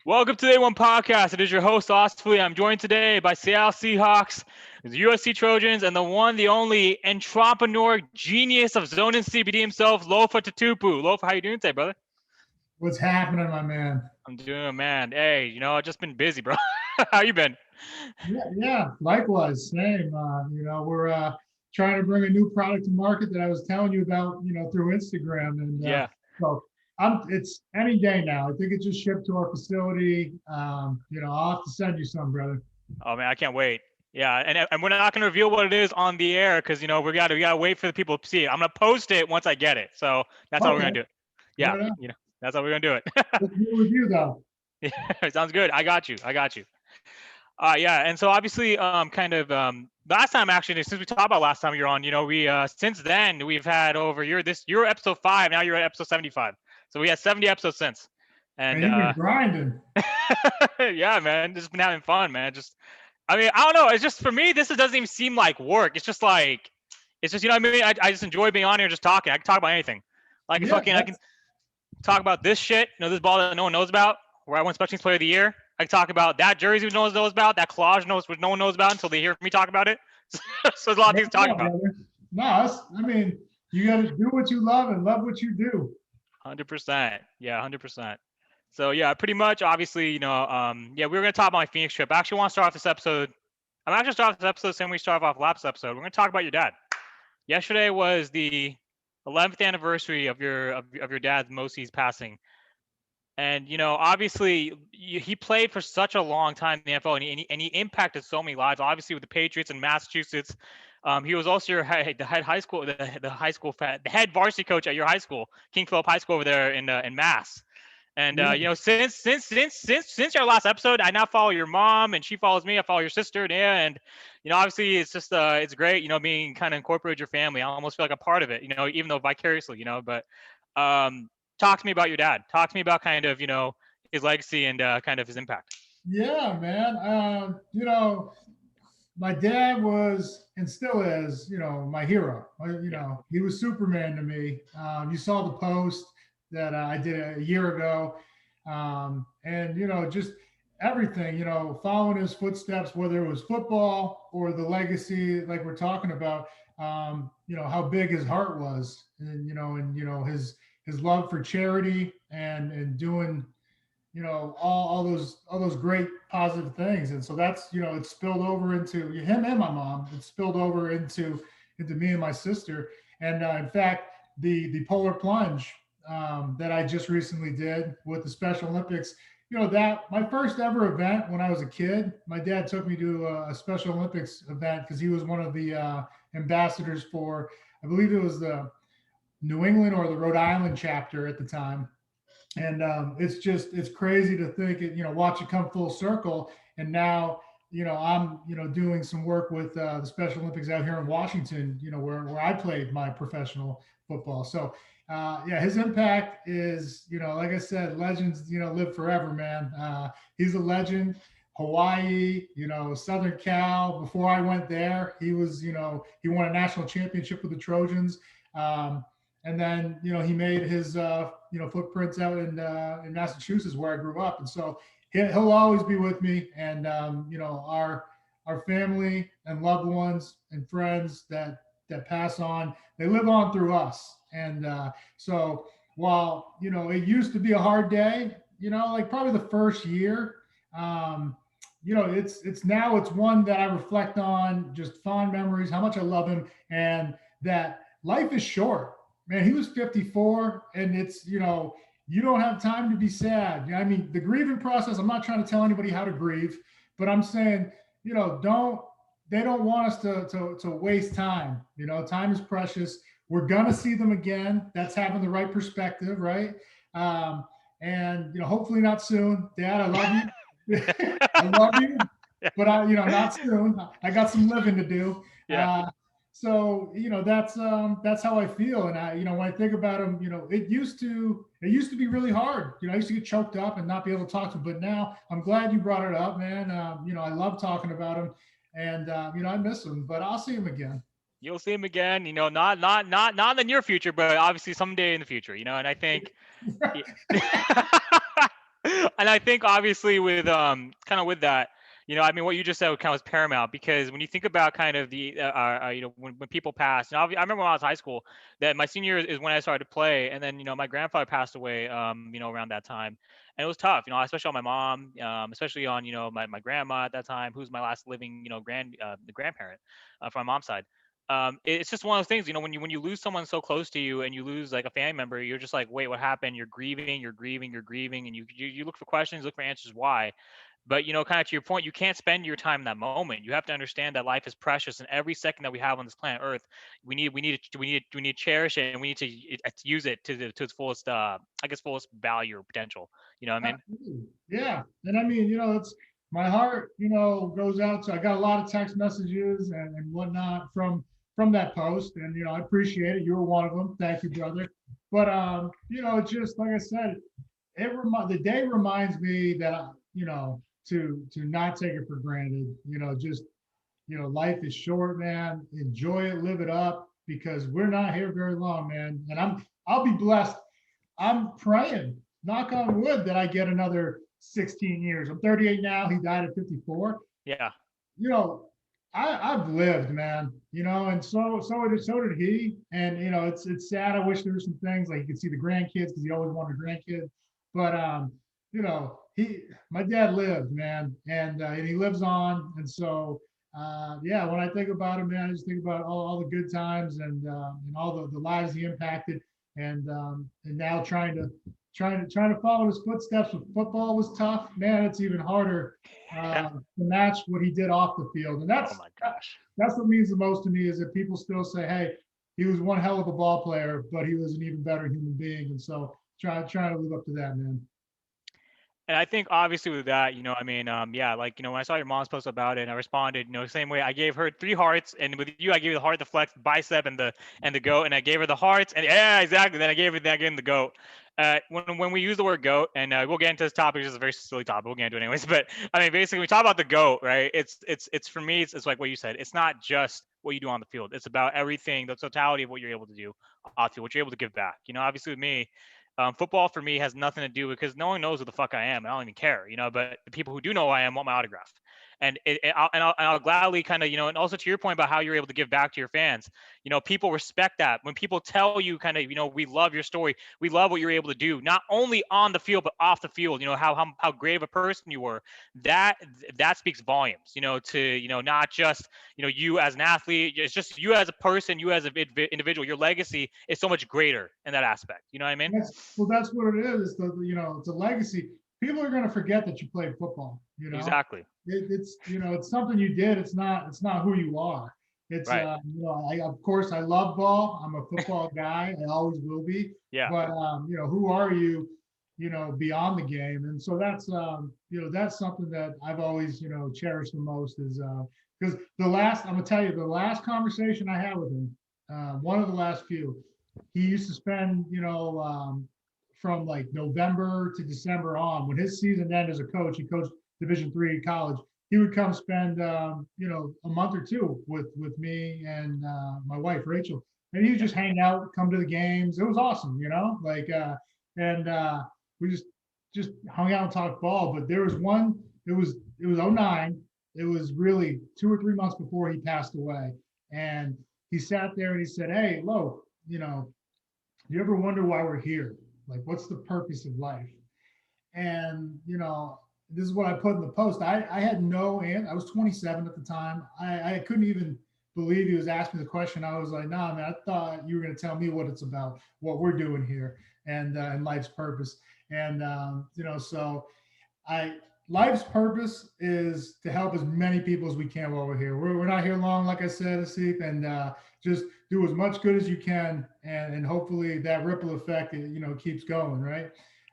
Welcome to the A1 Podcast. It is your host, Ostley. I'm joined today by Seattle Seahawks, the USC Trojans, and the one, the only entrepreneur genius of zone and CBD himself, Lofa Tatupu. Lofa, how you doing today, brother? What's happening, my man? I'm doing, man. Hey, I've just been busy, bro. How you been? Yeah, likewise, same. We're trying to bring a new product to market that I was telling you about, through Instagram, and Yeah. so it's any day now. I think it just shipped to our facility. I'll have to send you some, brother. Oh man, I can't wait. Yeah, and we're not gonna reveal what it is on the air because we gotta wait for the people to see it. I'm gonna post it once I get it. So that's how we're Okay, gonna do it. Yeah, right on. that's how we're gonna do it. What's new with you, though? Yeah, sounds good. I got you. Yeah, and so obviously, last time actually, since we talked about last time you're on, we since then we've had over you're episode 5, now you're at episode 75. So we had 70 episodes since, Man, and you've been grinding. yeah, man, just been having fun, man. I mean, I don't know. It's just for me, doesn't even seem like work. It's just what I mean. I just enjoy being on here and just talking. I can talk about anything. Like Yeah, I can talk about this shit, this ball that no one knows about, where I won Special Teams Player of the Year. I can talk about that jersey no one knows about, that collage which no one knows about until they hear me talk about it. So there's a lot of things to talk about. brother. No, you got to do what you love and love what you do. 100%. Yeah, 100%. So yeah, pretty much. Obviously, we were gonna talk about my Phoenix trip. I actually want to start off this episode. I'm actually start off this episode the same way we start off last episode. We're gonna talk about your dad. Yesterday was the 11th anniversary of your dad's Mosie's passing. And obviously, he played for such a long time in the NFL, and he impacted so many lives. Obviously, with the Patriots in Massachusetts, he was also the head varsity coach at your high school, King Philip High School over there in Mass. And Yeah. Since our last episode, I now follow your mom, and she follows me. I follow your sister, yeah, and obviously it's just it's great, being kind of incorporated your family. I almost feel like a part of it, even though vicariously, but talk to me about your dad. Talk to me about kind of his legacy and kind of his impact. Yeah, man. My dad was and still is, my hero. He was Superman to me. You saw the post that I did a year ago, and just everything. Following his footsteps, whether it was football or the legacy, like we're talking about. How big his heart was, and his love for charity and doing all those great positive things. And so that's it spilled over into him and my mom. It spilled over into me and my sister. And in fact, the polar plunge that I just recently did with the Special Olympics, that my first ever event when I was a kid, my dad took me to a Special Olympics event because he was one of the ambassadors for, I believe it was the New England or the Rhode Island chapter at the time. And it's crazy to think it, watch it come full circle. And now, I'm, doing some work with the Special Olympics out here in Washington, where I played my professional football. So, yeah, his impact is, like I said, legends, live forever, man. He's a legend. Hawaii, Southern Cal. Before I went there, he was, he won a national championship with the Trojans. And then he made his footprints out in Massachusetts where I grew up, and so he'll always be with me. And our family and loved ones and friends that pass on, they live on through us. And so while it used to be a hard day, like probably the first year, it's one that I reflect on, just fond memories, how much I love him, and that life is short. Man, he was 54, and it's you don't have time to be sad. I mean, the grieving process. I'm not trying to tell anybody how to grieve, but I'm saying don't they don't want us to waste time. Time is precious. We're gonna see them again. That's having the right perspective, right? And hopefully not soon. Dad, I love you. I love you, but not soon. I got some living to do. Yeah. So that's how I feel. And when I think about him, it used to be really hard. I used to get choked up and not be able to talk to him. But now I'm glad you brought it up, man. I love talking about him, and I miss him. But I'll see him again. You'll see him again. Not in the near future, but obviously someday in the future. And I think. And I think obviously with kind of with that, I mean, what you just said kind of was paramount because when you think about kind of the when people pass, and I remember when I was in high school that my senior year is when I started to play, and then my grandfather passed away around that time, and it was tough, especially on my mom, especially on my grandma at that time, who's my last living the grandparent from my mom's side. It's just one of those things, when you lose someone so close to you and you lose like a family member, you're just like, wait, what happened? You're grieving, you're grieving, you're grieving, and you look for questions, look for answers why. But kind of to your point, you can't spend your time in that moment. You have to understand that life is precious, and every second that we have on this planet Earth, we need to cherish it, and we need to use it to its fullest, I guess, fullest value or potential. You know what I mean? Absolutely. Yeah. And I mean, it's my heart, goes out to, I got a lot of text messages and whatnot from that post. And, I appreciate it. You were one of them. Thank you, brother. But, just like I said, the day reminds me that, to not take it for granted, just, life is short, man. Enjoy it, live it up because we're not here very long, man. And I'll be blessed. I'm praying, knock on wood, that I get another 16 years. I'm 38 now. He died at 54. Yeah. You know, I've lived, man. And so did he. And it's sad. I wish there were some things like you could see the grandkids because he always wanted a grandkid. But he my dad lived, man, and he lives on. And so yeah, when I think about him, man, I just think about all the good times and all the lives he impacted and now trying to follow his footsteps with football was tough. Man, it's even harder Yeah. to match what he did off the field, and Oh my gosh. that's what means the most to me is that people still say, "Hey, he was one hell of a ball player, but he was an even better human being," and so trying to live up to that, man. And I think obviously with that, I mean, yeah, like, when I saw your mom's post about it and I responded, same way I gave her 3 hearts, and with you, I gave you the heart, the flex, bicep, and the goat, and I gave her the hearts, and yeah, exactly. Then I gave him the goat. When we use the word goat, and we'll get into this topic, it's just a very silly topic. We'll get into it anyways. But I mean, basically, we talk about the goat, right? It's for me, it's like what you said. It's not just what you do on the field. It's about everything, the totality of what you're able to do off the field, what you're able to give back. Obviously with me, football for me has nothing to do because no one knows who the fuck I am. I don't even care, But the people who do know who I am want my autograph, and I'll gladly kind of and also to your point about how you're able to give back to your fans. People respect that when people tell you kind of we love your story, we love what you're able to do, not only on the field but off the field. How great of a person you were. That that speaks volumes. To not just you as an athlete, it's just you as a person, you as an individual. Your legacy is so much greater in that aspect. You know what I mean? That's what it is. It's a legacy. People are going to forget that you played football. Exactly. It's something you did. It's not who you are. It's Right. I of course I love ball. I'm a football guy. I always will be. Yeah. But who are you? Beyond the game. And so that's something that I've always cherished the most is because I'm gonna tell you the last conversation I had with him, one of the last few, he used to spend from like November to December on when his season ended as a coach. He coached Division III college. He would come spend a month or two with me and my wife Rachel, and he'd just hang out, come to the games. It was awesome, and we just hung out and talked ball. But there was one. It was '09. It was really 2 or 3 months before he passed away, and he sat there and he said, "Hey, Lo, do you ever wonder why we're here? Like, what's the purpose of life?" And this is what I put in the post. I had no answer. I was 27 at the time. I couldn't even believe he was asking the question. I was like, "Nah, man, I thought you were going to tell me what it's about, what we're doing here, and life's purpose." And so I life's purpose is to help as many people as we can while we're here. We're not here long, like I said, Asif, and just do as much good as you can, and hopefully that ripple effect, keeps going, right?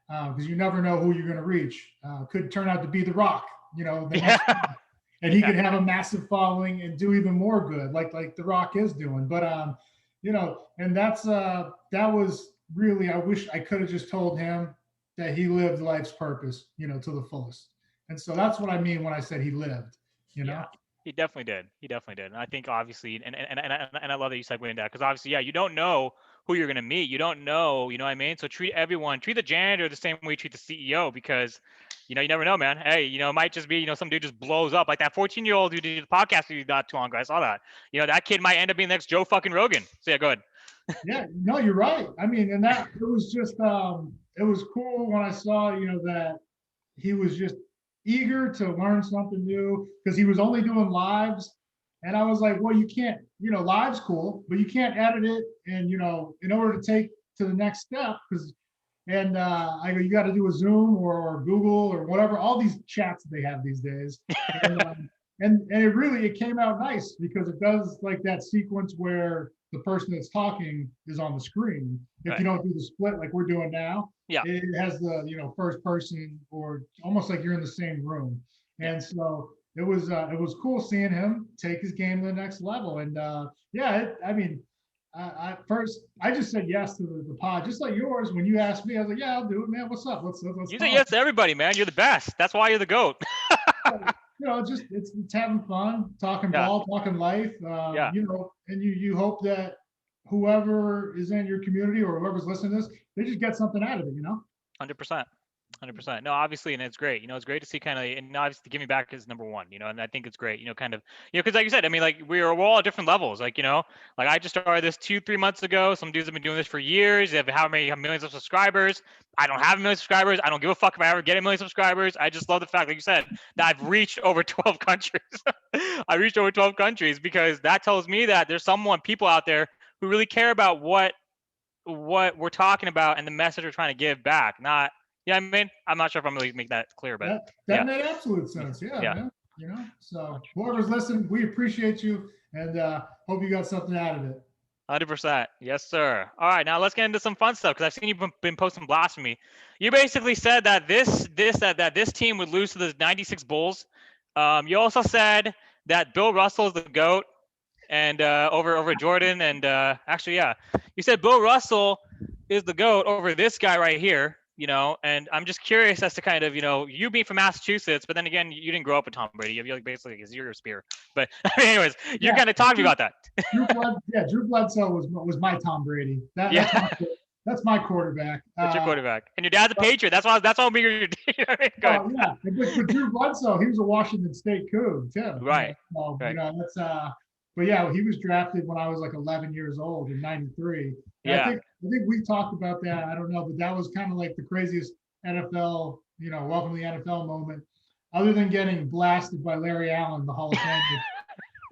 Because you never know who you're going to reach. Could turn out to be The Rock, the next, Yeah. and he could have a massive following and do even more good, like The Rock is doing. But and that was really, I wish I could have just told him that he lived life's purpose, to the fullest. And so that's what I mean when I said he lived, you Yeah. know? He definitely did. He definitely did. And I think obviously, and I love that you segued into that because obviously, yeah, you don't know who you're gonna meet. You don't know, you know what I mean? So treat the janitor the same way you treat the CEO because you never know, man. Hey, it might just be, some dude just blows up like that 14-year-old who did the podcast with you not too long ago. I saw that. That kid might end up being the next Joe fucking Rogan. So yeah, go ahead. Yeah, no, you're right. I mean, and that it was just it was cool when I saw, that he was just eager to learn something new because he was only doing lives. And I was like, well, you can't, live's cool, but you can't edit it. And, in order to take to the next step, because, and I go, you got to do a Zoom or Google or whatever, all these chats that they have these days. And it came out nice because it does like that sequence where the person that's talking is on the screen. If you don't do the split like we're doing now, it has the first person or almost like you're in the same room. And so it was cool seeing him take his game to the next level. And I just said yes to the pod, just like yours. When you asked me, I was like, yeah, I'll do it, man. What's up? Let's you say yes to everybody, man. You're the best. That's why you're the GOAT. It's having fun, talking ball, talking life. And you hope that whoever is in your community or whoever's listening to this, they just get something out of it, 100%. 100%. No, obviously, and it's great. It's great to see kind of, and obviously, Give Me Back is number one. And I think it's great. Because like you said, I mean, like we're all at different levels. Like like I just started this 2-3 months ago. Some dudes have been doing this for years. They have millions of subscribers. I don't have a million subscribers. I don't give a fuck if I ever get a million subscribers. I just love the fact, like you said, that I've reached over 12 countries. I reached over 12 countries because that tells me that there's people out there who really care about what we're talking about and the message we're trying to give back, not. Yeah, I mean, I'm not sure if I'm really making that clear, but that made absolute sense. Yeah. Man. So whoever's listening, we appreciate you and hope you got something out of it. 100%. Yes, sir. All right, now let's get into some fun stuff because I've seen you've been posting blasphemy. You basically said that this team would lose to the 96 Bulls. You also said that Bill Russell is the GOAT and over Jordan. And you said Bill Russell is the GOAT over this guy right here. And I'm just curious as to kind of, you being from Massachusetts, but then again, you didn't grow up with Tom Brady. You like basically a zero spear. But anyways, you're kind of talking about that. Drew Bledsoe was my Tom Brady. That's my quarterback. That's your quarterback, and your dad's a Patriot. That's why I'm being your. But Drew Bledsoe, he was a Washington State Coug too. Right. So, right. That's But yeah, he was drafted when I was like 11 years old in '93. I think we talked about that. I don't know, but that was kind of like the craziest NFL, welcome to the NFL moment, other than getting blasted by Larry Allen, the Hall of Famer,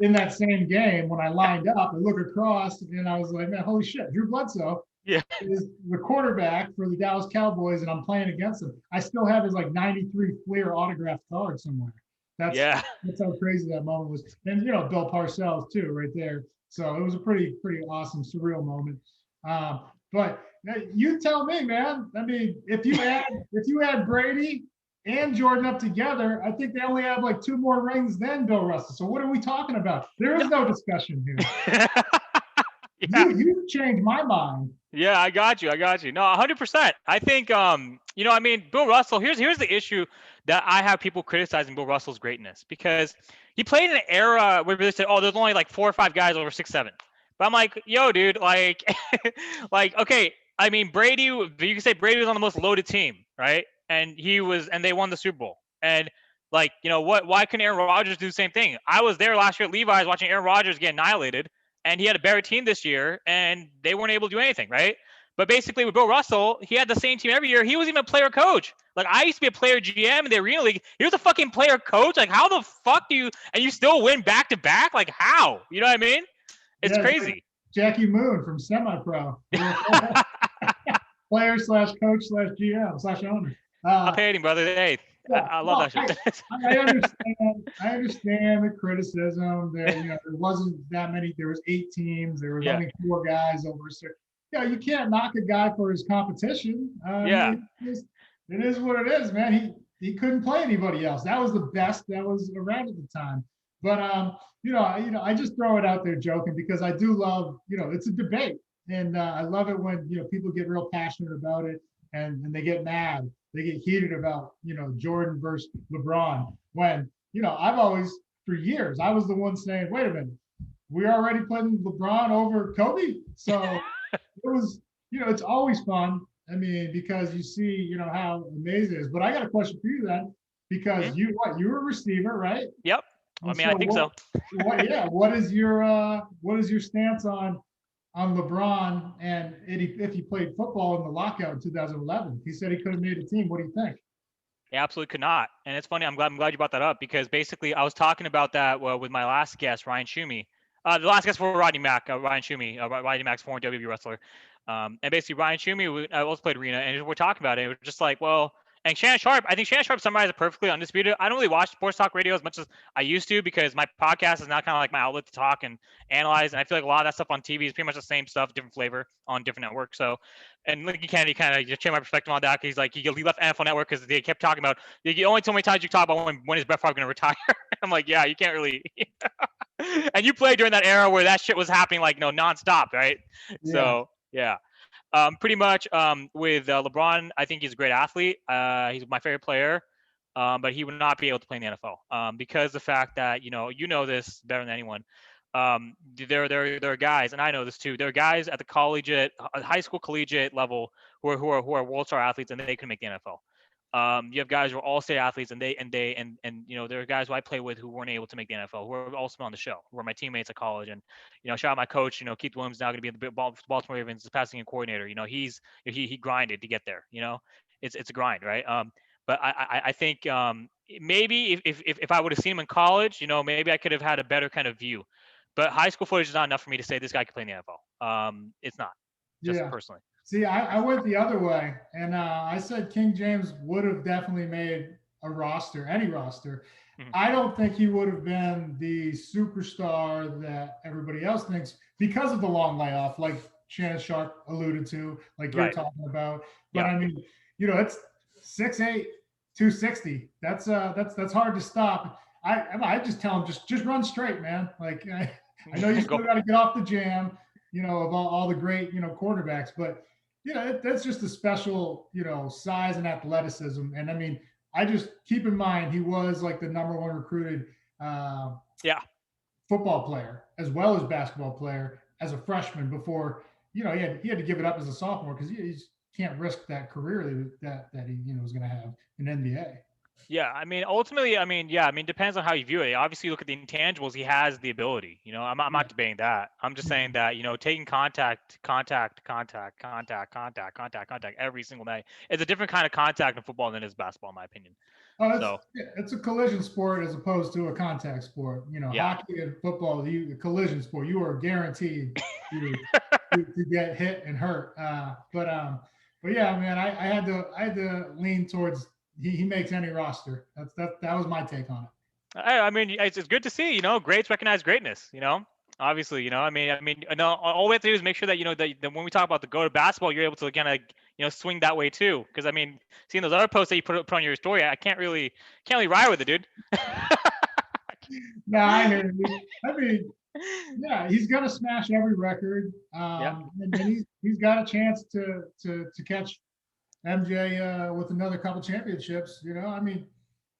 in that same game. When I lined up, I look across and I was like, man, holy shit, Drew Bledsoe is the quarterback for the Dallas Cowboys, and I'm playing against him. I still have his like '93 Fleer autographed card somewhere. That's how crazy that moment was. And Bill Parcells too, right there. So it was a pretty awesome, surreal moment. But you tell me, man. I mean, if you add Brady and Jordan up together, I think they only have like 2 more rings than Bill Russell. So what are we talking about? There is no discussion here. You changed my mind. Yeah, I got you. No, 100%. I think, Bill Russell, here's the issue that I have people criticizing Bill Russell's greatness, because he played in an era where they said, oh, there's only like 4 or 5 guys over 6'7". But I'm like, yo, dude, like, okay, I mean, Brady, you can say Brady was on the most loaded team, right? And they won the Super Bowl. And like, why couldn't Aaron Rodgers do the same thing? I was there last year at Levi's watching Aaron Rodgers get annihilated, and he had a better team this year, and they weren't able to do anything, right? But basically with Bill Russell, he had the same team every year. He was even a player coach. Like, I used to be a player GM in the Arena League. He was a fucking player coach. Like, how the fuck do you still win back to back? Like, how? You know what I mean? It's crazy. Jackie Moon from Semi-Pro. Player / coach / GM / owner. I paid him, brother. Hey, I love that shit. I understand the criticism. There wasn't that many. There was 8 teams. There was only 4 guys over a certain. You can't knock a guy for his competition. It is what it is, man. He couldn't play anybody else. That was the best that was around at the time. But I just throw it out there joking because I do love, it's a debate, and I love it when people get real passionate about it and they get mad, they get heated about Jordan versus LeBron. When I've always, for years, I was the one saying, wait a minute, we're already putting LeBron over Kobe, so it was it's always fun. I mean, because you see, how amazing it is. But I got a question for you then, Mhm. because you were a receiver, right? Yep. I And mean, so I think so. yeah, what is your stance on LeBron and if he played football in the lockout in 2011? He said he could have made a team. What do you think? He absolutely could not. And it's funny. I'm glad you brought that up because basically I was talking about that with my last guest, Ryan Schumey. The last guest for Rodney Mack, Ryan Schumey, Rodney Mack's former WWE wrestler. And basically Ryan Schumey, I also played Arena, and we're talking about it. We're just like, well, and Shannon Sharp, I think Shannon Sharp summarized it perfectly. Undisputed. I don't really watch sports talk radio as much as I used to because my podcast is now kind of like my outlet to talk and analyze. And I feel like a lot of that stuff on TV is pretty much the same stuff, different flavor on different networks. So, and Lincoln Kennedy kind of just changed my perspective on that. He's like, he left NFL Network because they kept talking about the only so many times you talk about when is Brett Favre going to retire. I'm like, yeah, you can't really. And you played during that era where that shit was happening like nonstop, right? Yeah, So yeah. Pretty much with LeBron, I think he's a great athlete. He's my favorite player, but he would not be able to play in the NFL because the fact that you know this better than anyone. There are guys, and I know this too. There are guys at the collegiate, high school, collegiate level who are world star athletes, and they can make the NFL. You have guys who are all-state athletes, and there are guys who I play with who weren't able to make the NFL, who are also on the show, who are my teammates at college, and shout out my coach. Keith Williams now going to be the Baltimore Ravens passing game coordinator. He grinded to get there. It's a grind, right? But I think maybe if I would have seen him in college, maybe I could have had a better kind of view. But high school footage is not enough for me to say this guy could play in the NFL. It's not, just yeah. personally. See, I went the other way, and I said King James would have definitely made a roster, any roster. Mhm. I don't think he would have been the superstar that everybody else thinks because of the long layoff, like Shannon Sharp alluded to, like you're Right. talking about. But Yeah. I mean, it's 6'8", 260. That's hard to stop. I just tell him just run straight, man. Like I know you still Go. got to get off the jam, of all the great quarterbacks, but that's just a special, size and athleticism. And I mean, I just keep in mind he was like the number one recruited uh, Yeah. football player as well as basketball player as a freshman before he had to give it up as a sophomore because he can't risk that career that he was going to have in NBA. Yeah, I mean, ultimately, yeah, depends on how you view it. Obviously, you look at the intangibles; he has the ability. I'm Yeah, not debating that. I'm just saying that taking contact every single night is a different kind of contact in football than it is basketball, in my opinion. oh, So it's a collision sport as opposed to a contact sport. yeah, Hockey and football, a collision sport. You are guaranteed to to get hit and hurt. But yeah, man, I had to lean towards he makes any roster. That was my take on it. I mean, it's good to see. Greats recognize greatness. Obviously, all we have to do is make sure that that when we talk about the go to basketball, you're able to kind of swing that way too. Because seeing those other posts that you put on your story, I can't really ride with it, dude. No, I hear you. I mean, yeah, he's gonna smash every record, Yeah. and he's got a chance to catch MJ with another couple championships. I mean,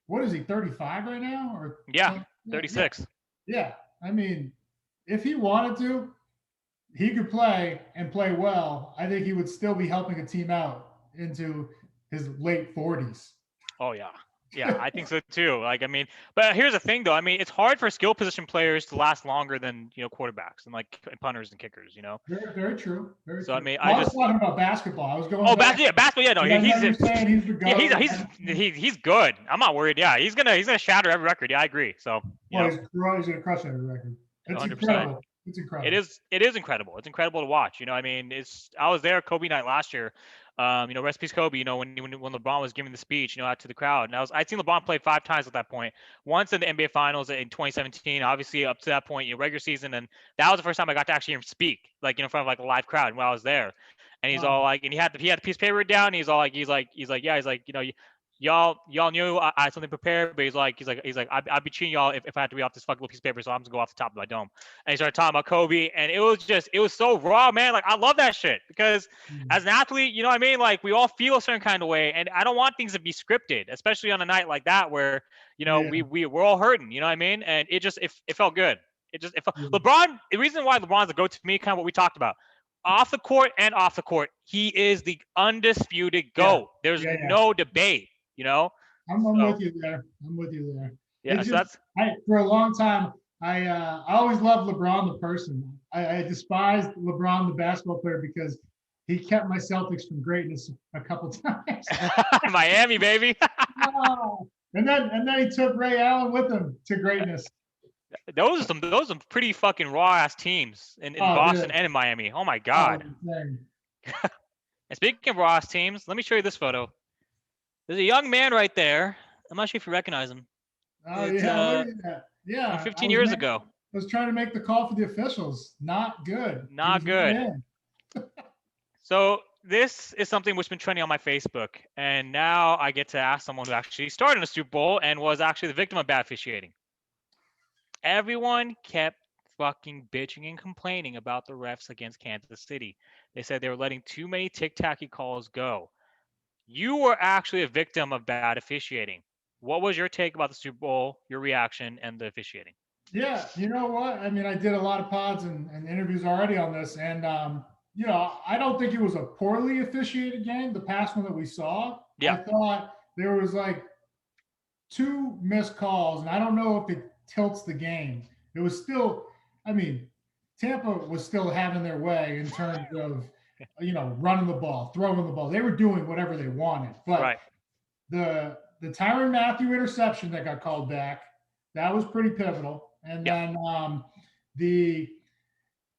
what is he, 35 right now or Yeah. something? Yeah, 36. yeah. I mean, if he wanted to, he could play and play well. I think he would still be helping a team out into his late 40s. Oh yeah. Yeah, I think so too. But here's the thing though. It's hard for skill position players to last longer than quarterbacks and like punters and kickers. Very, very true. Very So true. I Well, I was just talking about basketball. I was going oh back. basketball. Yeah, no, I know he's you're saying he's the yeah goat. he's good. I'm not worried. Yeah, he's gonna shatter every record. Yeah, I agree. So Well, he's going to crush every record. It's 100%. incredible. It's It incredible. is it is incredible. It's incredible to watch. I was there Kobe night last year. Rest in peace Kobe. When LeBron was giving the speech, out to the crowd, and I'd seen LeBron play 5 times at that point. Once in the NBA Finals in 2017, obviously up to that point, regular season, and that was the first time I got to actually hear him speak, like in front of like a live crowd while I was there. And he's all Wow. like, and he had a piece of paper down. And he's all like, yeah, he's like, y'all knew I had something prepared, but he's like, I'd be cheating y'all if I had to read off this fucking little piece of paper, so I'm just gonna go off the top of my dome. And he started talking about Kobe, and it was so raw, man. Like I love that shit because Mm. as an athlete, you know what I mean? Like we all feel a certain kind of way, and I don't want things to be scripted, especially on a night like that where Yeah. we're all hurting, you know what I mean? And it felt good. It felt Yeah. LeBron. The reason why LeBron's the GOAT to me, kind of what we talked about. off the court and off the court, he is the undisputed Yeah, GOAT. There's yeah. no debate, you know? I'm So, with you there. I'm with you there. yeah, It so just, that's for a long time, I always loved LeBron the person. I despised LeBron the basketball player because he kept my Celtics from greatness a couple times. Miami, baby. And then he took Ray Allen with him to greatness. Those are some pretty fucking raw ass teams in Oh, Boston dude. and in Miami. Oh my Oh, god. insane. And speaking of raw ass teams, let me show you this photo. There's a young man right there. I'm not sure if you recognize him. Oh, It's yeah. Look at that. from Yeah. 15 years ago. I was trying to make the call for the officials. Not good. He Not was not good. in. So this is something which has been trending on my Facebook, and now I get to ask someone who actually started in a Super Bowl and was actually the victim of bad officiating. Everyone kept fucking bitching and complaining about the refs against Kansas City. They said they were letting too many tic-tacky calls go. You were actually a victim of bad officiating. What was your take about the Super Bowl, your reaction, and the officiating? Yeah, you know what? I mean, I did a lot of pods and interviews already on this, and I don't think it was a poorly officiated game. The past one that we saw, I Yeah, thought there was like two missed calls, and I don't know if it tilts the game. It was still, I mean, Tampa was still having their way in terms of, running the ball, throwing the ball. They were doing whatever they wanted, but right. the Tyrann Mathieu interception that got called back, that was pretty pivotal. And Yeah, then the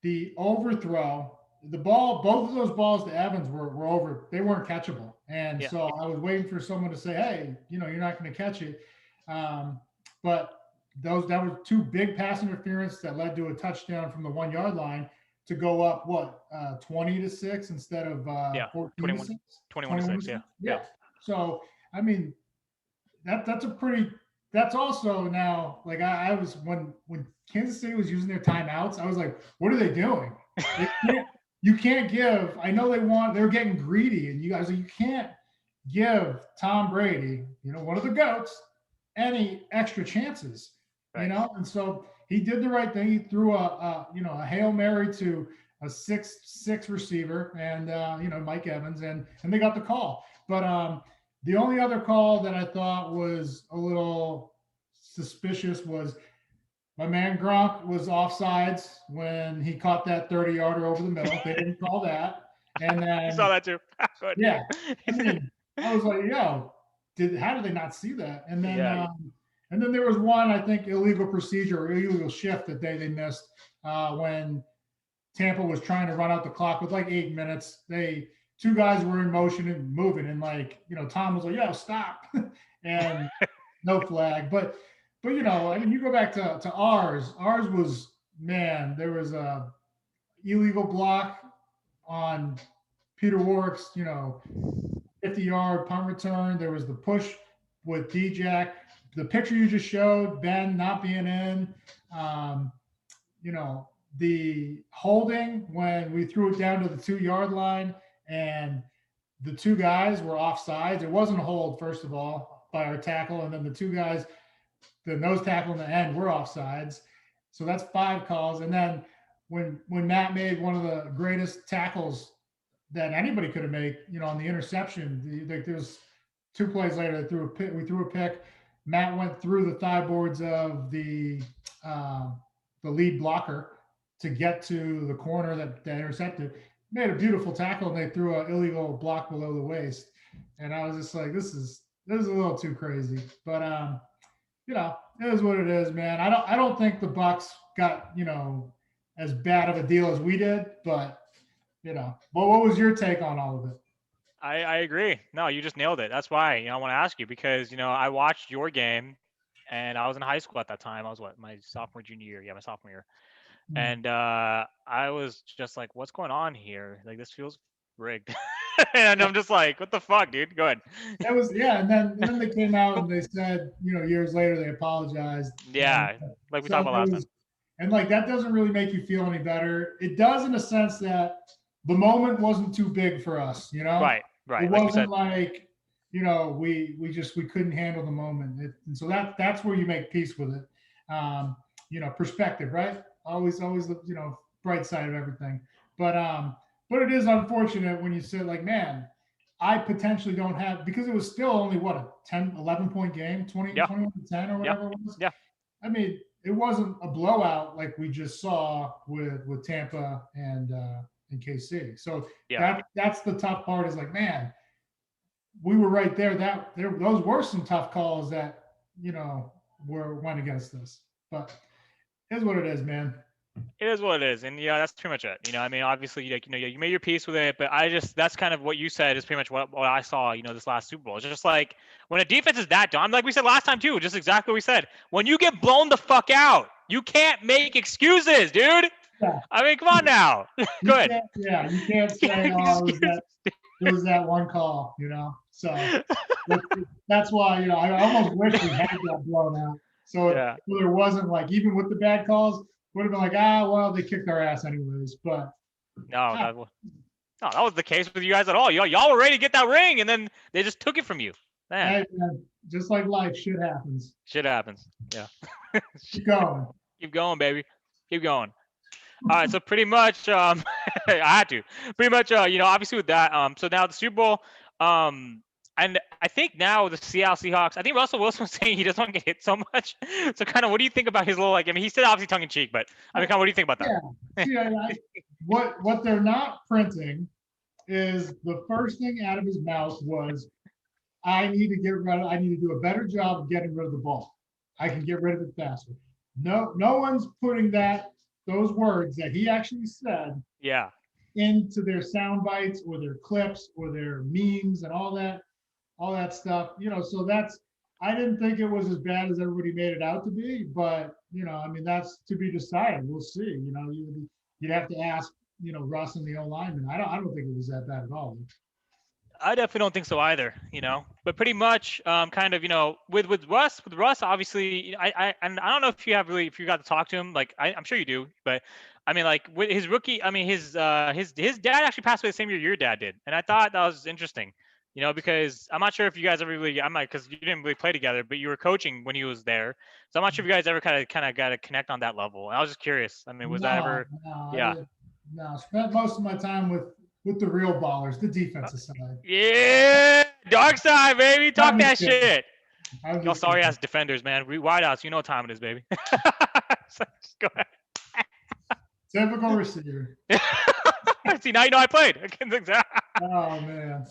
the overthrow, the ball, both of those balls to Evans were over. They weren't catchable, and yeah. so I was waiting for someone to say, "Hey, you're not going to catch it." But that were two big pass interference that led to a touchdown from the 1 yard line to go up 20-6 instead of Yeah, 14 to 21, 6, 21 to 21 to 6. Yeah, 6. yeah. Yeah. So I mean, that's a pretty that's also now like I was when Kansas City was using their timeouts, I was like, what are they doing? They can't you can't give. I know they were getting greedy, and you guys you can't give Tom Brady, one of the goats, any extra chances, Right. and so he did the right thing. He threw a Hail Mary to a six receiver and Mike Evans, and they got the call. But the only other call that I thought was a little suspicious was my man Gronk was offsides when he caught that 30-yarder over the middle. They didn't call that. And You saw then, that too. Good. yeah, I mean, I was like, yo, how did they not see that? Yeah. And then there was one, I think, illegal procedure or illegal shift that they missed when Tampa was trying to run out the clock with like 8 minutes. Two guys were in motion and moving, and Tom was like, "Yo, stop," and no flag. But I mean, you go back to ours. Ours was, man. There was a illegal block on Peter Warwick's 50-yard punt return. There was the push with D-Jack. The picture you just showed, Ben not being in. Um, you know, the holding when we threw it down to the 2 yard line and the two guys were offsides. It wasn't a hold, first of all, by our tackle. And then the two guys, the nose tackle in the end, were offsides. So that's 5 calls. And then when Matt made one of the greatest tackles that anybody could have made, on the interception, there's 2 plays later, we threw a pick. Matt went through the thigh boards of the lead blocker to get to the corner that intercepted. Made a beautiful tackle, and they threw an illegal block below the waist. And I was just like, this is a little too crazy. But it is what it is, man. I don't think the Bucks got as bad of a deal as we did, but what was your take on all of it? I agree. No, you just nailed it. That's why I want to ask you because I watched your game, and I was in high school at that time. I was my sophomore junior year. Yeah, my sophomore year, Hmm. and I was just like, what's going on here? Like this feels rigged, and I'm just like, what the fuck, dude? Go ahead. That was, yeah, and then they came out and they said, years later they apologized, and Yeah, like we talked so about it last time. was, and like that doesn't really make you feel any better. It does in a sense that the moment wasn't too big for us, Right, It right. Like we wasn't said, like we couldn't handle the moment, and so that's where you make peace with it. Perspective, right? Always, bright side of everything. But but it is unfortunate when you say like, man, I potentially don't have, because it was still only what, a 10, 11 point game, 20, Yeah, 21 to 10 or yeah, whatever it was. yeah, I mean, it wasn't a blowout like we just saw with Tampa and KC. So yeah. that's the tough part is like, man, we were right there. That there those were some tough calls that, went against us. But here's what it is, man. It is what it is, and yeah, that's pretty much it. I mean, obviously, like you made your peace with it, but that's kind of what you said is pretty much what I saw. This last Super Bowl. It's just like when a defense is that dumb, like we said last time too, just exactly what we said. When you get blown the fuck out, you can't make excuses, dude. Yeah. I mean, come on now. You Good. can't, yeah, you can't You can't say, make oh, excuses. it was that one call, So that's why, I almost wish we had got blown out. Yeah. So there wasn't like, even with the bad calls, would have been like, well, they kicked our ass anyways. But No, no, that was the case with you guys at all. Y'all were ready to get that ring, and then they just took it from you. Man, hey, man, just like life, shit happens. shit happens. Yeah. Keep going. Keep going, baby. Keep going. All right, so pretty much, I had to pretty much, obviously with that, so now the Super Bowl, and I think now the Seattle Seahawks, I think Russell Wilson was saying he doesn't want to get hit so much. So kind of, what do you think about his little, like, I mean, he said obviously tongue in cheek, but I mean, kind of, what do you think about that? Yeah. See, what they're not printing is the first thing out of his mouth was, I need to do a better job of getting rid of the ball. I can get rid of it faster. No one's putting those words that he actually said Yeah. into their sound bites or their clips or their memes and all that stuff. So I didn't think it was as bad as everybody made it out to be, but I mean, that's to be decided. We'll see. You'd have to ask, Russ and the O lineman. I don't think it was that bad at all. I definitely don't think so either, but pretty much, kind of, with Russ, obviously, and I don't know if you got to talk to him, like, I'm sure you do, but I mean, like with his rookie, I mean, his dad actually passed away the same year your dad did. And I thought that was interesting, because I'm not sure if you guys ever really, because you didn't really play together, but you were coaching when he was there. So I'm not sure if you guys ever kind of got to connect on that level. And I was just curious. I mean, was that ever, yeah. No, spent most of my time with the real ballers, the defensive side. Yeah, dark side, baby. Talk that kidding. shit. Y'all sorry ass defenders, man. Wideouts, you know what time it is, baby. So, just go ahead. Typical receiver. See, now you know I played. Oh man.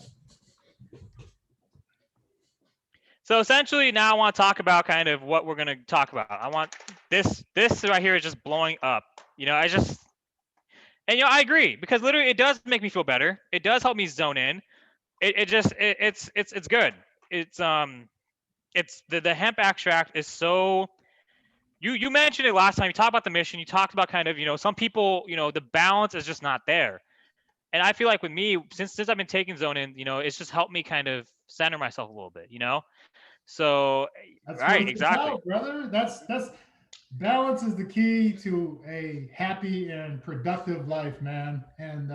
So essentially, now I want to talk about kind of what we're gonna talk about. I want this right here is just blowing up. And I agree, because literally it does make me feel better. It does help me zone in. It's good. It's the hemp extract is so. You mentioned it last time. You talked about the mission. You talked about kind of some people the balance is just not there. And I feel like with me, since I've been taking zone in, it's just helped me kind of center myself a little bit, So that's right, exactly, about, brother. That's balance is the key to a happy and productive life, man. And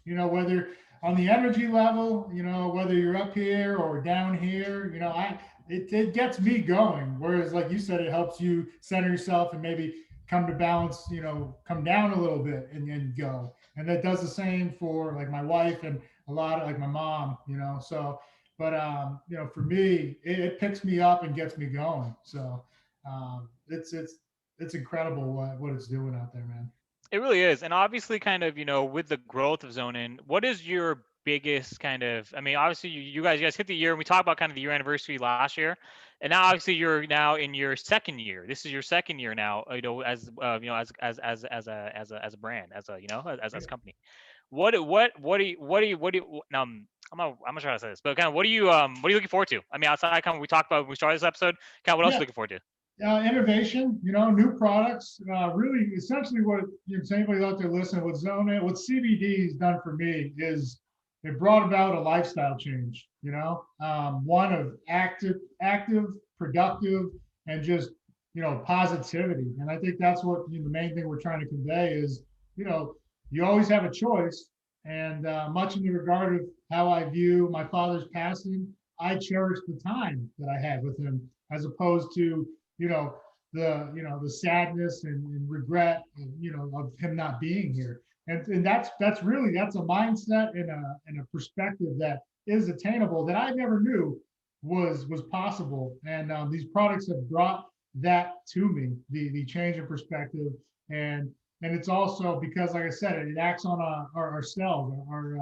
whether on the energy level, whether you're up here or down here, it gets me going. Whereas, like you said, it helps you center yourself and maybe come to balance, come down a little bit and then go. And that does the same for like my wife and a lot of like my mom, So, but for me, it picks me up and gets me going. So it's incredible what it's doing out there, man. it really is. And obviously, kind of with the growth of zone in, what is your biggest kind of? I mean, obviously, you guys hit the year, and we talked about kind of the year anniversary last year, and now obviously you're now in your second year. This is your second year now, as as a brand, as a company. What do you I'm not trying to say this, but kind of what are you looking forward to? I mean, outside kind of we talked about when we started this episode, kind of what else are you looking forward to? Innovation, new products. Really, essentially, what anybody out there listening, what CBD has done for me is it brought about a lifestyle change. One of active, productive, and just positivity. And I think that's what the main thing we're trying to convey is you always have a choice. And much in the regard of how I view my father's passing, I cherish the time that I had with him, as opposed to the sadness and regret of him not being here. and that's really that's a mindset and a perspective that is attainable that I never knew was possible. And these products have brought that to me, the change in perspective, and and it's also because, like I said, it acts on our cells, our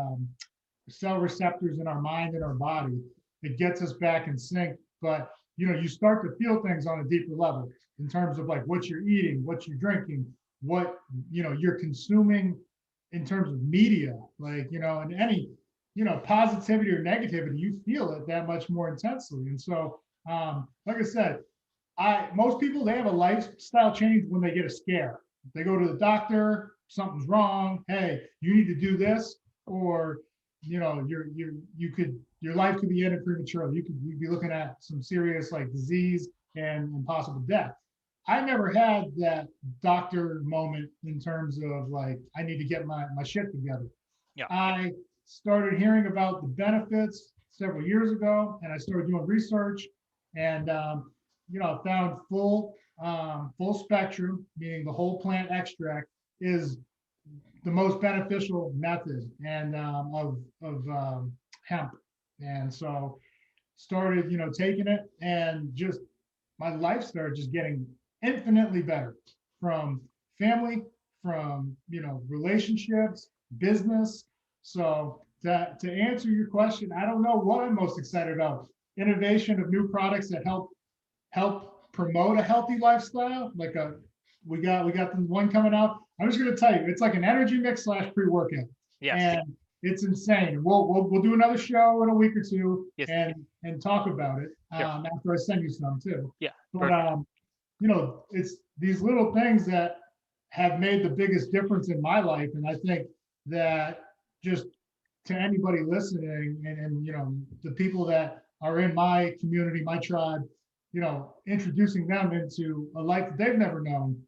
cell receptors in our mind and our body. It gets us back in sync. But you start to feel things on a deeper level in terms of like what you're eating, what you're drinking, what you're consuming in terms of media, like and any positivity or negativity, you feel it that much more intensely. And so, like I said, I most people they have a lifestyle change when they get a scare. They go to the doctor, something's wrong. Hey, you need to do this, or you could your life could be ended prematurely. You'd be looking at some serious like disease and possible death. I never had that doctor moment in terms of like I need to get my shit together. Yeah. I started hearing about the benefits several years ago, and I started doing research, and found full spectrum, meaning the whole plant extract is the most beneficial method and of hemp. And so started taking it, and just my life started just getting infinitely better, from family, from relationships, business. So to answer your question, I don't know what I'm most excited about. Innovation of new products that help promote a healthy lifestyle. Like we got the one coming out. I'm just gonna tell you, it's like an energy mix slash pre-workout. Yes. And it's insane. We'll do another show in a week or two, Yes. and talk about it after I send you some too. Yeah. But it's these little things that have made the biggest difference in my life, and I think that just to anybody listening, and the people that are in my community, my tribe, introducing them into a life that they've never known,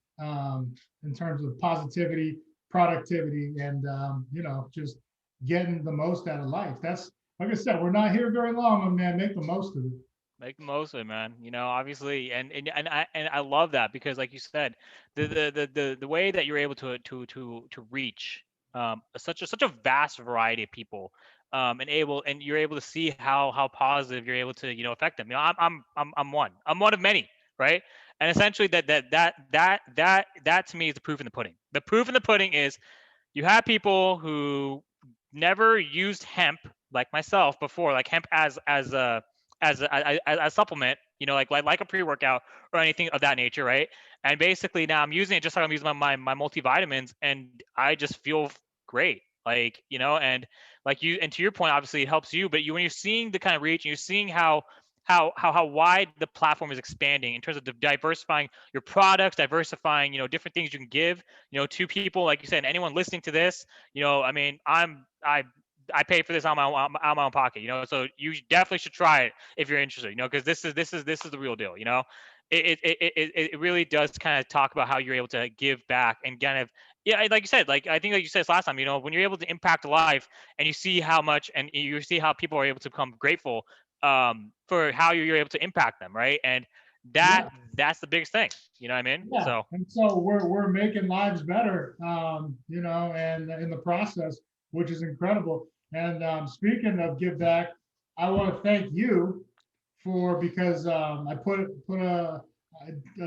in terms of positivity, productivity, and just getting the most out of life. That's like I said, we're not here very long, my man. Make the most of it. Make the most of it, man. Obviously, and I love that because, like you said, the way that you're able to reach such a vast variety of people, and you're able to see how positive you're able to affect them. I'm one of many, right? And essentially, that to me is the proof in the pudding. The proof in the pudding is you have people who never used hemp like myself before, like hemp as a supplement, like a pre-workout or anything of that nature, right? And basically now I'm using it just like I'm using my multivitamins, and I just feel great, and like you, and to your point, obviously it helps you, but when you're seeing the kind of reach and you're seeing how wide the platform is expanding in terms of diversifying your products, diversifying different things you can give to people, like you said, and anyone listening to this, I mean, I pay for this out of my own pocket, so you definitely should try it if you're interested, because this is the real deal, it really does kind of talk about how you're able to give back and kind of, yeah, like you said, like I think like you said this last time, when you're able to impact a life and you see how much, and you see how people are able to become grateful for how you're able to impact them, right? And that Yeah. that's the biggest thing, you know what I mean? Yeah, So and so we're making lives better, and in the process, which is incredible. And speaking of give back, I want to thank you for because I put a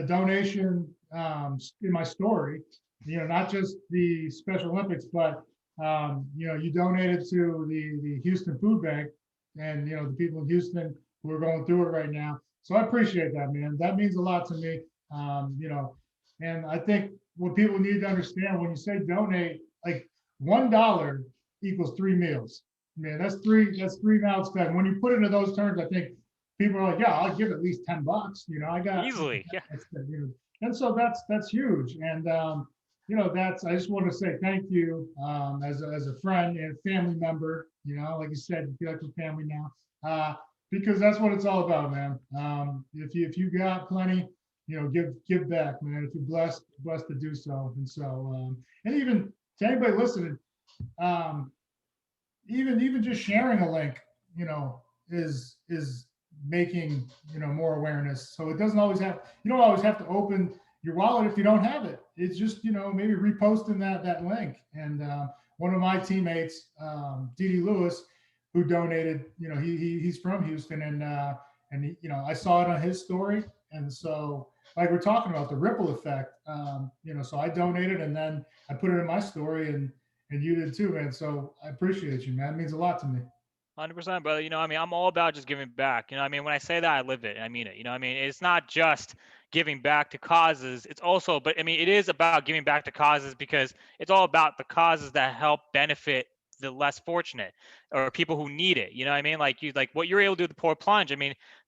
donation in my story. Not just the Special Olympics, but you donated to the Houston Food Bank, and the people in Houston who are going through it right now. So I appreciate that, man. That means a lot to me. And I think what people need to understand when you say donate, like $1 equals 3 meals. Man, that's three mouths fed. When you put it into those terms, I think people are like, yeah, I'll give at least $10. I got easily, yeah. And so that's huge. And that's I just want to say thank you as a friend and family member. Like you said, you feel like a family now. Because that's what it's all about, man. If you got plenty, give back, man. If you're blessed to do so. And so and even to anybody listening, um, even just sharing a link, is making more awareness. So it doesn't always have you don't always have to open your wallet if you don't have it. It's just, maybe reposting that link. And one of my teammates, Dede Lewis, who donated, he's from Houston, and I saw it on his story. And so, like we're talking about the ripple effect, so I donated, and then I put it in my story, and you did too, man. So I appreciate you, man. It means a lot to me. 100%, brother. I'm all about just giving back. When I say that, I live it. I mean it. It's not just giving back to causes. It's also, but it is about giving back to causes because it's all about the causes that help benefit the less fortunate or people who need it. Like what you're able to do with the poor plunge.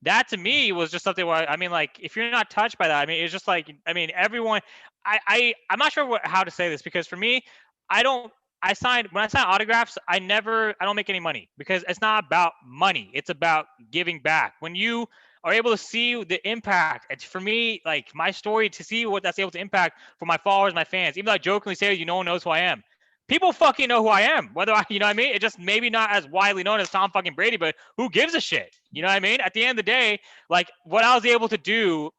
That to me was just something where, like, if you're not touched by that, it's just like, everyone, I'm not sure how to say this because for me, I don't, when I sign autographs, I don't make any money because it's not about money. It's about giving back. When you are able to see the impact, it's for me, like my story, to see what that's able to impact for my followers, my fans. Even though I jokingly say, no one knows who I am. People fucking know who I am. Whether it just maybe not as widely known as Tom fucking Brady, but who gives a shit? At the end of the day, like what I was able to do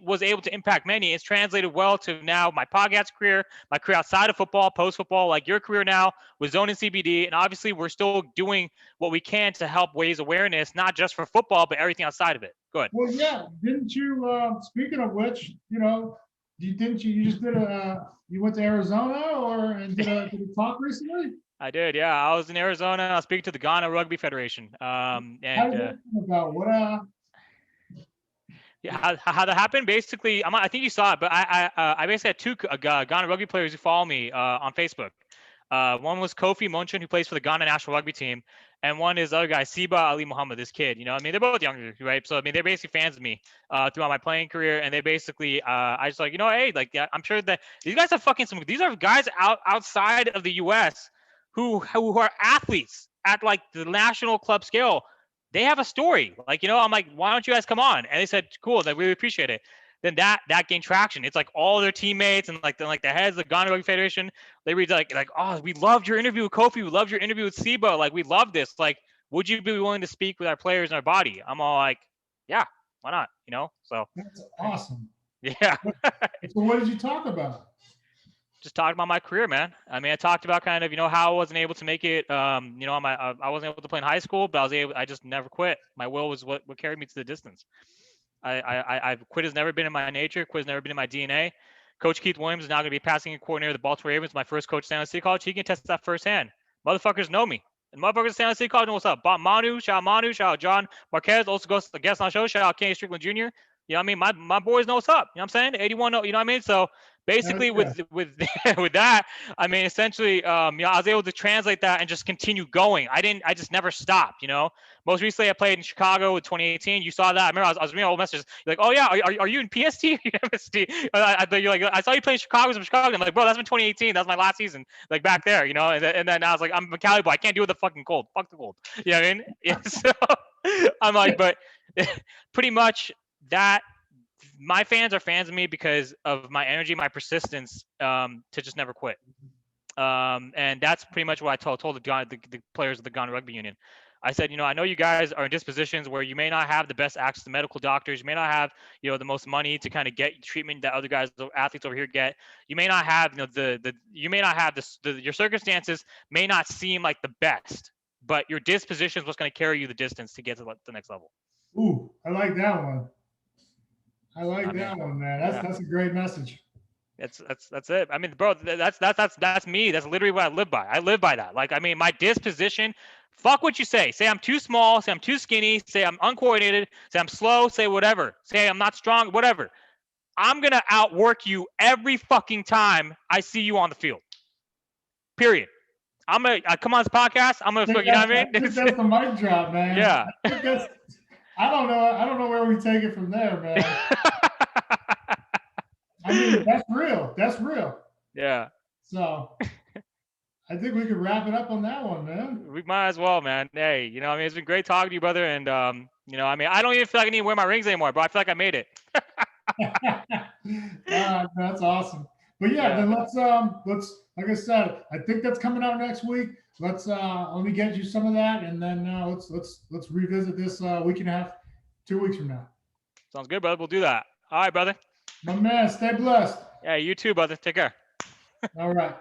was able to impact many. It's translated well to now my podcast career, my career outside of football, post football, like your career now with Zone and CBD. And obviously, we're still doing what we can to help raise awareness, not just for football, but everything outside of it. Go ahead. Well, yeah. Didn't you? Speaking of which, didn't you? You just did you went to Arizona and did a talk recently? I did, yeah. I was in Arizona. I was speaking to the Ghana Rugby Federation. How did that come about? What Yeah, how that happened? Basically, I think you saw it, but I basically had two Ghana rugby players who follow me on Facebook. One was Kofi Munchin, who plays for the Ghana national rugby team, and one is the other guy, Siba Ali Muhammad, this kid. They're both younger, right? So they're basically fans of me throughout my playing career, and they basically, I just like, hey, like, I'm sure that these guys have fucking some. These are guys outside of the U.S. who are athletes at like the national club scale. They have a story. Like, I'm like, why don't you guys come on? And they said, cool, they really appreciate it. Then that gained traction. It's like all their teammates and like the heads of the Ghana Rugby Federation, they read like, oh, we loved your interview with Kofi. We loved your interview with Siba. Like, we love this. Like, would you be willing to speak with our players and our body? I'm all like, yeah, why not? So that's awesome. Yeah. So what did you talk about? Just talked about my career, man. I talked about kind of, how I wasn't able to make it. I wasn't able to play in high school, but I just never quit. My will was what carried me to the distance. I've quit has never been in my nature. Quit has never been in my DNA. Coach Keith Williams is now going to be passing coordinator of the Baltimore Ravens. My first coach at San Jose City College. He can test that firsthand. Motherfuckers know me. And motherfuckers at San Jose City College know what's up. Manu, shout out John Marquez, also goes to the guest on the show. Shout out Kenny Strickland Jr. My boys know what's up. You know what I'm saying? 81, you know what I mean? So basically with that, essentially, I was able to translate that and just continue going. I just never stopped, Most recently I played in Chicago in 2018. You saw that. I remember I was reading old messages. You're like, oh yeah, are you in PST? MST? You're like, I saw you play in Chicago. I'm Chicago. I'm like, bro, that's been 2018. That's my last season, like back there, and then I was like, I'm a Cali boy. I can't deal with the fucking cold. Fuck the cold. You know what I mean? Yeah, so I'm like, but pretty much that my fans are fans of me because of my energy, my persistence to just never quit. And that's pretty much what I told the players of the Ghana Rugby Union. I said, I know you guys are in dispositions where you may not have the best access to medical doctors. You may not have, the most money to kind of get treatment that other guys, the athletes over here get. You may not have, you may not have your circumstances may not seem like the best, but your disposition is what's going to carry you the distance to get to the next level. Ooh, I like that one. I like that one, man. That's a great message. That's it. Bro, that's me. That's literally what I live by. I live by that. Like, my disposition, fuck what you say. Say I'm too small, say I'm too skinny, say I'm uncoordinated, say I'm slow, say whatever. Say I'm not strong, whatever. I'm going to outwork you every fucking time I see you on the field. Period. I'm going to come on this podcast. I'm going to, you know what I mean? That's the mic drop, man. Yeah. I don't know where we take it from there, man. That's real. That's real. Yeah. So I think we could wrap it up on that one, man. We might as well, man. Hey, it's been great talking to you, brother. And, I don't even feel like I need to wear my rings anymore, bro. I feel like I made it. That's awesome. But then let's like I said, I think that's coming out next week. Let me get you some of that, and then let's revisit this week and a half, 2 weeks from now. Sounds good, brother. We'll do that. All right, brother. My man, stay blessed. Yeah, you too, brother. Take care. All right.